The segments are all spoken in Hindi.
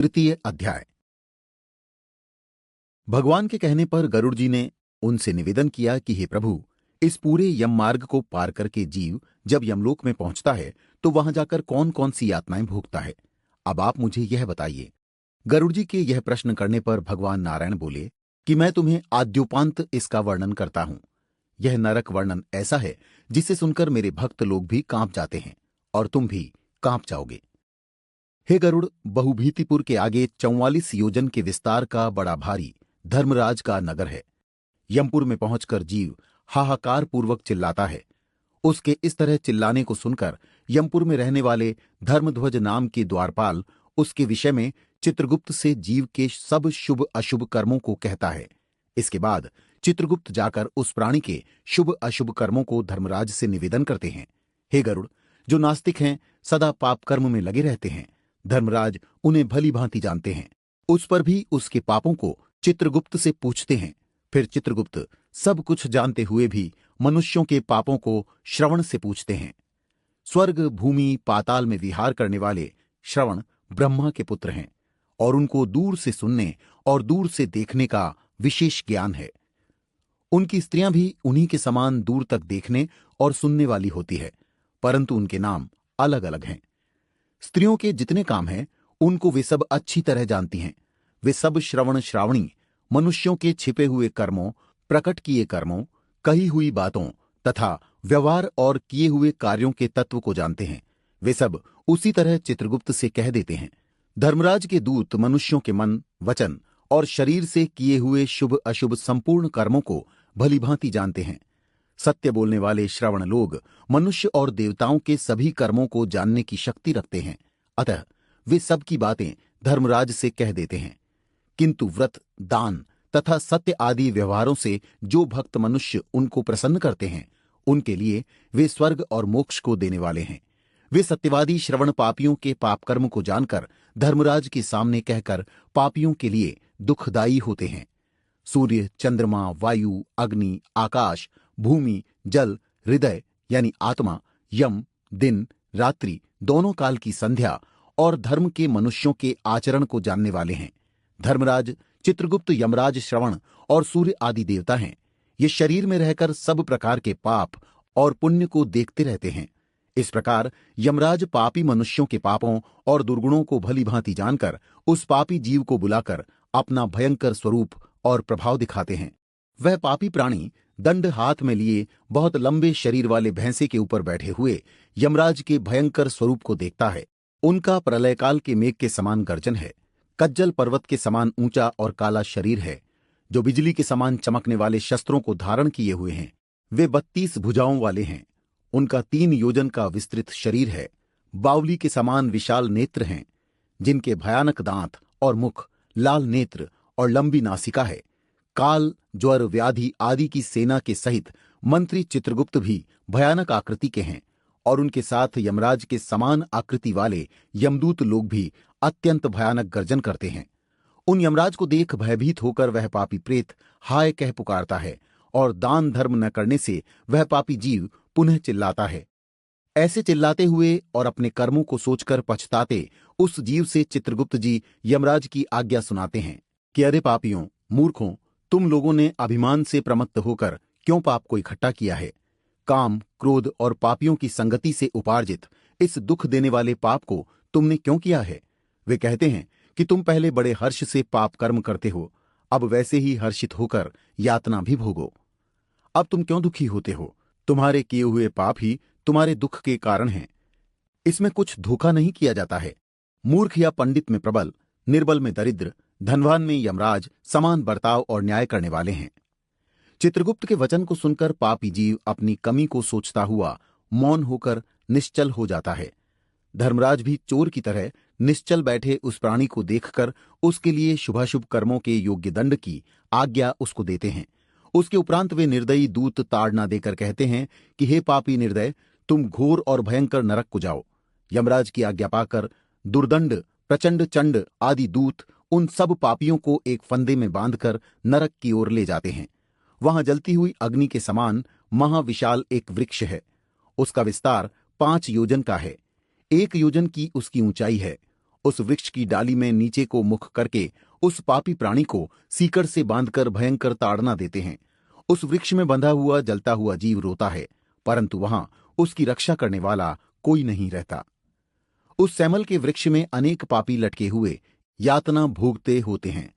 तृतीय अध्याय। भगवान के कहने पर गरुड़ जी ने उनसे निवेदन किया कि हे प्रभु, इस पूरे यम मार्ग को पार करके जीव जब यमलोक में पहुंचता है तो वहां जाकर कौन कौन सी यातनाएं भोगता है, अब आप मुझे यह बताइए। गरुड़ जी के यह प्रश्न करने पर भगवान नारायण बोले कि मैं तुम्हें आद्योपांत इसका वर्णन करता हूं। यह नरक वर्णन ऐसा है जिसे सुनकर मेरे भक्त लोग भी कांप जाते हैं और तुम भी कांप जाओगे। हे गरुड़, बहुभीतिपुर के आगे 44 योजन के विस्तार का बड़ा भारी धर्मराज का नगर है। यमपुर में पहुंचकर जीव हाहाकार पूर्वक चिल्लाता है। उसके इस तरह चिल्लाने को सुनकर यमपुर में रहने वाले धर्मध्वज नाम के द्वारपाल उसके विषय में चित्रगुप्त से जीव के सब शुभ अशुभ कर्मों को कहता है। इसके बाद चित्रगुप्त जाकर उस प्राणी के शुभ अशुभ कर्मों को धर्मराज से निवेदन करते हैं। हे गरुड़, जो नास्तिक हैं, सदा पाप कर्म में लगे रहते हैं, धर्मराज उन्हें भली भांति जानते हैं। उस पर भी उसके पापों को चित्रगुप्त से पूछते हैं। फिर चित्रगुप्त सब कुछ जानते हुए भी मनुष्यों के पापों को श्रवण से पूछते हैं। स्वर्ग भूमि पाताल में विहार करने वाले श्रवण ब्रह्मा के पुत्र हैं और उनको दूर से सुनने और दूर से देखने का विशेष ज्ञान है। उनकी स्त्रियां भी उन्हीं के समान दूर तक देखने और सुनने वाली होती है, परंतु उनके नाम अलग अलग हैं। स्त्रियों के जितने काम हैं उनको वे सब अच्छी तरह जानती हैं। वे सब श्रवण श्रावणी मनुष्यों के छिपे हुए कर्मों, प्रकट किए कर्मों, कही हुई बातों तथा व्यवहार और किए हुए कार्यों के तत्व को जानते हैं। वे सब उसी तरह चित्रगुप्त से कह देते हैं। धर्मराज के दूत मनुष्यों के मन, वचन और शरीर से किए हुए शुभ अशुभ संपूर्ण कर्मों को भली भांति जानते हैं। सत्य बोलने वाले श्रवण लोग मनुष्य और देवताओं के सभी कर्मों को जानने की शक्ति रखते हैं, अतः वे सब की बातें धर्मराज से कह देते हैं। किंतु व्रत, दान तथा सत्य आदि व्यवहारों से जो भक्त मनुष्य उनको प्रसन्न करते हैं, उनके लिए वे स्वर्ग और मोक्ष को देने वाले हैं। वे सत्यवादी श्रवण पापियों के पाप कर्म को जानकर धर्मराज के सामने कहकर पापियों के लिए दुखदायी होते हैं। सूर्य, चंद्रमा, वायु, अग्नि, आकाश, भूमि, जल, हृदय यानी आत्मा, यम, दिन रात्रि दोनों काल की संध्या और धर्म के मनुष्यों के आचरण को जानने वाले हैं। धर्मराज, चित्रगुप्त, यमराज, श्रवण और सूर्य आदि देवता हैं। ये शरीर में रहकर सब प्रकार के पाप और पुण्य को देखते रहते हैं। इस प्रकार यमराज पापी मनुष्यों के पापों और दुर्गुणों को भली भांति जानकर उस पापी जीव को बुलाकर अपना भयंकर स्वरूप और प्रभाव दिखाते हैं। वह पापी प्राणी दंड हाथ में लिए बहुत लंबे शरीर वाले भैंसे के ऊपर बैठे हुए यमराज के भयंकर स्वरूप को देखता है। उनका प्रलयकाल के मेघ के समान गर्जन है। कज्जल पर्वत के समान ऊंचा और काला शरीर है, जो बिजली के समान चमकने वाले शस्त्रों को धारण किए हुए हैं। वे 32 भुजाओं वाले हैं। उनका 3 योजन का विस्तृत शरीर है। बावली के समान विशाल नेत्र हैं, जिनके भयानक दांत और मुख, लाल नेत्र और लंबी नासिका है। काल, ज्वर, व्याधि आदि की सेना के सहित मंत्री चित्रगुप्त भी भयानक आकृति के हैं और उनके साथ यमराज के समान आकृति वाले यमदूत लोग भी अत्यंत भयानक गर्जन करते हैं। उन यमराज को देख भयभीत होकर वह पापी प्रेत हाय कह पुकारता है और दान धर्म न करने से वह पापी जीव पुनः चिल्लाता है। ऐसे चिल्लाते हुए और अपने कर्मों को सोचकर पछताते उस जीव से चित्रगुप्त जी यमराज की आज्ञा सुनाते हैं कि अरे पापियों, मूर्खों, तुम लोगों ने अभिमान से प्रमत्त होकर क्यों पाप को इकट्ठा किया है। काम, क्रोध और पापियों की संगति से उपार्जित इस दुख देने वाले पाप को तुमने क्यों किया है। वे कहते हैं कि तुम पहले बड़े हर्ष से पाप कर्म करते हो, अब वैसे ही हर्षित होकर यातना भी भोगो। अब तुम क्यों दुखी होते हो। तुम्हारे किए हुए पाप ही तुम्हारे दुख के कारण हैं। इसमें कुछ धोखा नहीं किया जाता है। मूर्ख या पंडित में प्रबल, निर्बल में दरिद्र, धनवान में यमराज समान बर्ताव और न्याय करने वाले हैं। चित्रगुप्त के वचन को सुनकर पापी जीव अपनी कमी को सोचता हुआ मौन होकर निश्चल हो जाता है। धर्मराज भी चोर की तरह निश्चल बैठे उस प्राणी को देखकर उसके लिए शुभाशुभ कर्मों के योग्य दंड की आज्ञा उसको देते हैं। उसके उपरांत वे निर्दयी दूत ताड़ना देकर कहते हैं कि हे पापी निर्दय, तुम घोर और भयंकर नरक को जाओ। यमराज की आज्ञा पाकर दुर्दंड, प्रचंड चंड आदि दूत उन सब पापियों को एक फंदे में बांधकर नरक की ओर ले जाते हैं। वहां जलती हुई अग्नि के समान महाविशाल एक वृक्ष है। उसका विस्तार 5 योजन का है। 1 योजन की उसकी ऊंचाई है उस वृक्ष की डाली में नीचे को मुख करके उस पापी प्राणी को सीकड़ से बांधकर भयंकर ताड़ना देते हैं। उस वृक्ष में बंधा हुआ जलता हुआ जीव रोता है, परंतु वहां उसकी रक्षा करने वाला कोई नहीं रहता। उस सैमल के वृक्ष में अनेक पापी लटके हुए यातना भोगते होते हैं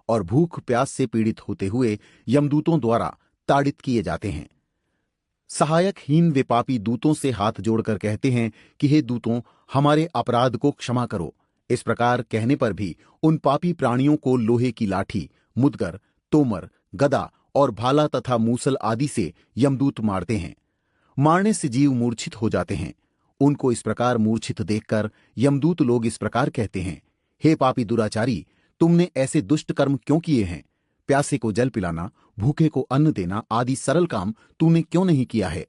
और भूख प्यास से पीड़ित होते हुए यमदूतों द्वारा ताड़ित किए जाते हैं। सहायकहीन वे पापी दूतों से हाथ जोड़कर कहते हैं कि हे दूतों, हमारे अपराध को क्षमा करो। इस प्रकार कहने पर भी उन पापी प्राणियों को लोहे की लाठी, मुदगर, तोमर, गदा और भाला तथा मूसल आदि से यमदूत मारते हैं। मारने से जीव मूर्छित हो जाते हैं। उनको इस प्रकार मूर्छित देखकर यमदूत लोग इस प्रकार कहते हैं, हे पापी दुराचारी, तुमने ऐसे दुष्ट कर्म क्यों किए हैं? प्यासे को जल पिलाना, भूखे को अन्न देना आदि सरल काम तूने क्यों नहीं किया है?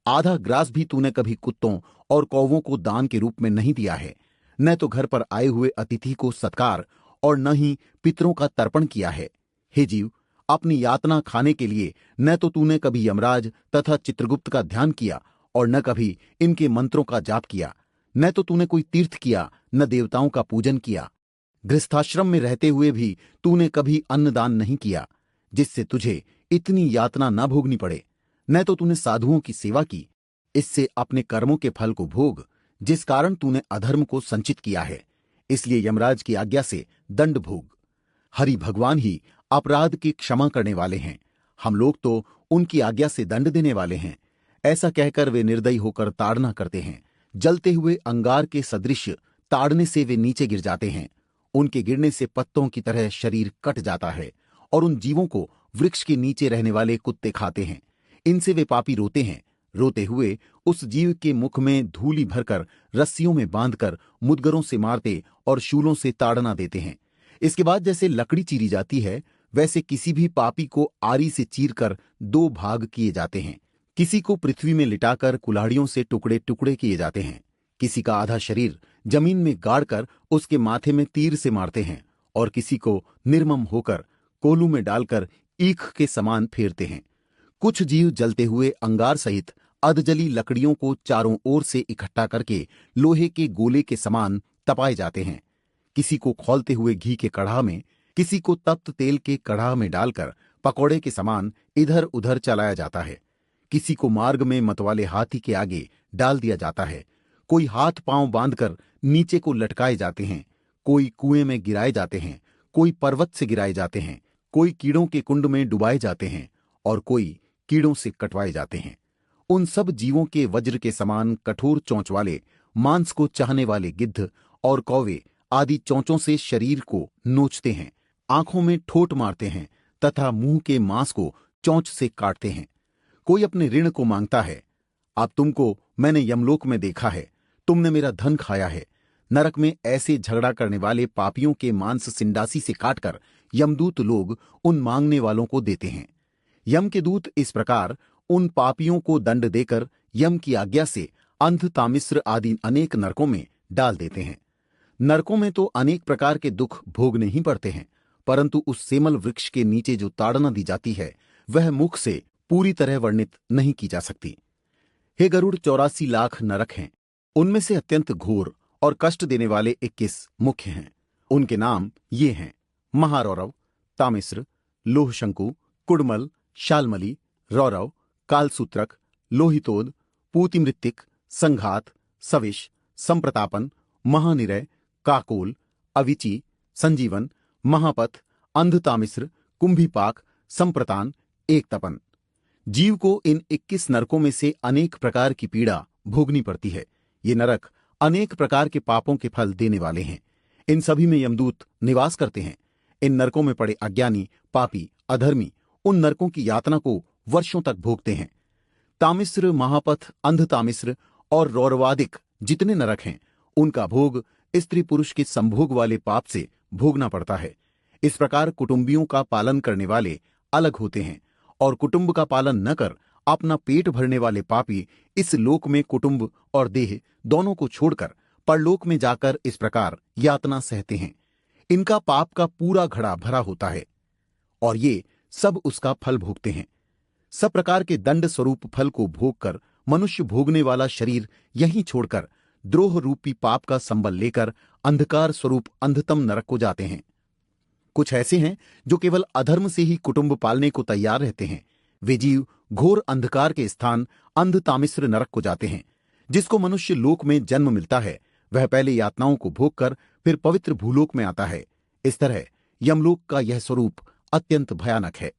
आधा ग्रास भी तूने कभी कुत्तों और कौवों को दान के रूप में नहीं दिया है। न तो घर पर आए हुए अतिथि को सत्कार और न ही पितरों का तर्पण किया है। हे जीव, अपनी यातना खाने के लिए न तो तूने कभी यमराज तथा चित्रगुप्त का ध्यान किया और न कभी इनके मंत्रों का जाप किया। न तो तूने कोई तीर्थ किया, न देवताओं का पूजन किया। गृहस्थाश्रम में रहते हुए भी तूने कभी अन्नदान नहीं किया, जिससे तुझे इतनी यातना न भोगनी पड़े। न तो तूने साधुओं की सेवा की, इससे अपने कर्मों के फल को भोग, जिस कारण तूने अधर्म को संचित किया है। इसलिए यमराज की आज्ञा से दंड भोग। हरि भगवान ही अपराध की क्षमा करने वाले हैं, हम लोग तो उनकी आज्ञा से दंड देने वाले हैं। ऐसा कहकर वे निर्दयी होकर ताड़ना करते हैं। जलते हुए अंगार के सदृश ताड़ने से वे नीचे गिर जाते हैं। उनके गिरने से पत्तों की तरह शरीर कट जाता है और उन जीवों को वृक्ष के नीचे रहने वाले कुत्ते खाते हैं। इनसे वे पापी रोते हैं। रोते हुए उस जीव के मुख में धूलि भरकर रस्सियों में बांधकर मुदगरों से मारते और शूलों से ताड़ना देते हैं। इसके बाद जैसे लकड़ी चीरी जाती है, वैसे किसी भी पापी को आरी से चीरकर दो भाग किए जाते हैं। किसी को पृथ्वी में लिटाकर कुल्हाड़ियों से टुकड़े टुकड़े किए जाते हैं। किसी का आधा शरीर जमीन में गाड़कर उसके माथे में तीर से मारते हैं और किसी को निर्मम होकर कोलू में डालकर ईख के समान फेरते हैं। कुछ जीव जलते हुए अंगार सहित अधजली लकड़ियों को चारों ओर से इकट्ठा करके लोहे के गोले के समान तपाए जाते हैं। किसी को खौलते हुए घी के कड़ाह में, किसी को तप्त तेल के कड़ाह में डालकर पकौड़े के समान इधर उधर चलाया जाता है। किसी को मार्ग में मतवाले हाथी के आगे डाल दिया जाता है। कोई हाथ पांव बांधकर नीचे को लटकाए जाते हैं। कोई कुएं में गिराए जाते हैं। कोई पर्वत से गिराए जाते हैं। कोई कीड़ों के कुंड में डुबाए जाते हैं और कोई कीड़ों से कटवाए जाते हैं। उन सब जीवों के वज्र के समान कठोर चोंच वाले, मांस को चाहने वाले गिद्ध और कौवे आदि चोंचों से शरीर को नोचते हैं, आंखों में ठोट मारते हैं तथा मुंह के मांस को चोंच से काटते हैं। कोई अपने ऋण को मांगता है, अब तुमको मैंने यमलोक में देखा है, तुमने मेरा धन खाया है। नरक में ऐसे झगड़ा करने वाले पापियों के मांस सिंडासी से काटकर यमदूत लोग उन मांगने वालों को देते हैं। यम के दूत इस प्रकार उन पापियों को दंड देकर यम की आज्ञा से अंध, तामिस्र आदि अनेक नरकों में डाल देते हैं। नरकों में तो अनेक प्रकार के दुख भोगने ही पड़ते हैं, परंतु उस सेमल वृक्ष के नीचे जो ताड़ना दी जाती है, वह मुख से पूरी तरह वर्णित नहीं की जा सकती। हे गरुड़, 84 लाख नरक हैं। उनमें से अत्यंत घोर और कष्ट देने वाले 21 मुख्य हैं। उनके नाम ये हैं: महारौरव, तामिस्र, लोहशंकु, कुड़मल, शालमली, रौरव, कालसूत्रक, लोहितोद, पूतिमृत्तिक, संघात, सविश, संप्रतापन, महानिरय, काकोल, अविची, संजीवन, महापथ, अंधतामिस्र, कुंभीपाक, संप्रतान, एकतपन। जीव को इन 21 नरकों में से अनेक प्रकार की पीड़ा भोगनी पड़ती है। ये नरक अनेक प्रकार के पापों के फल देने वाले हैं। इन सभी में यमदूत निवास करते हैं। इन नरकों में पड़े अज्ञानी, पापी, अधर्मी उन नरकों की यातना को वर्षों तक भोगते हैं। तामिस्र, महापथ, अंधतामिस्र और रौरवादिक जितने नरक हैं, उनका भोग स्त्री पुरुष के संभोग वाले पाप से भोगना पड़ता है। इस प्रकार कुटुंबियों का पालन करने वाले अलग होते हैं और कुटुंब का पालन न कर अपना पेट भरने वाले पापी इस लोक में कुटुंब और देह दोनों को छोड़कर परलोक में जाकर इस प्रकार यातना सहते हैं। इनका पाप का पूरा घड़ा भरा होता है और ये सब उसका फल भोगते हैं। सब प्रकार के दंड स्वरूप फल को भोगकर मनुष्य भोगने वाला शरीर यहीं छोड़कर द्रोह रूपी पाप का संबल लेकर अंधकार स्वरूप अंधतम नरक को जाते हैं। कुछ ऐसे हैं जो केवल अधर्म से ही कुटुंब पालने को तैयार रहते हैं। वे जीव घोर अंधकार के स्थान अंधतामिश्र नरक को जाते हैं। जिसको मनुष्य लोक में जन्म मिलता है वह पहले यातनाओं को भोग कर फिर पवित्र भूलोक में आता है। इस तरह यमलोक का यह स्वरूप अत्यंत भयानक है।